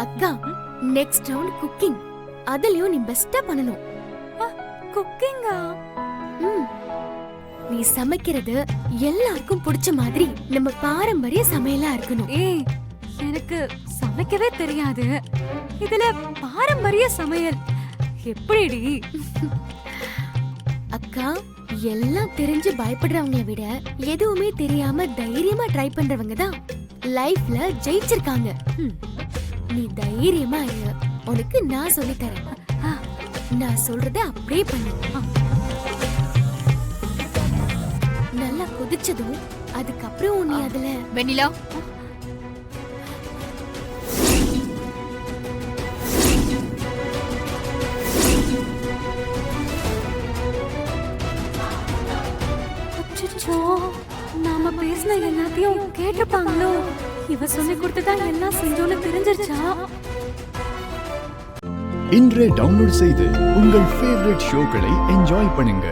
அக்கா, next round cooking. அதுலயும் நீ பெஸ்டா பண்ணணும். குக்கிங்கா? நீ சமைக்கிறது எல்லாருக்கும் பிடிச்ச மாதிரி நம்ம பாரம்பரிய சமையலா இருக்கணும். ஏய், எனக்கு சமைக்கவே தெரியாது. இதுல பாரம்பரிய சமையல் எப்படிடி? அக்கா, எல்லாம் தெரிஞ்சு பயப்படுறவங்கள விட எதுவுமே தெரியாம தைரியமா ட்ரை பண்றவங்க தான் லைஃப்ல ஜெயிச்சிருக்காங்க. நீ தைரியமா இரு, உனக்கு நான் சொல்லி தரேன். நான் சொல்றத அப்படியே பண்ணு. நல்லா கொதிச்சதும் அதுக்கப்புறம் நீ அதுல வெண்ணிலா, நாம பேசின எல்லாத்தையும் கேட்டுப்பாங்களோ? இவ சொல்லி கொடுத்துதான் எல்லாம் செஞ்சோன்னு தெரிஞ்சிருச்சா? இன்றே டவுன்லோட் செய்து உங்கள் ஃபேவரட் ஷோக்களை என்ஜாய் பண்ணுங்க.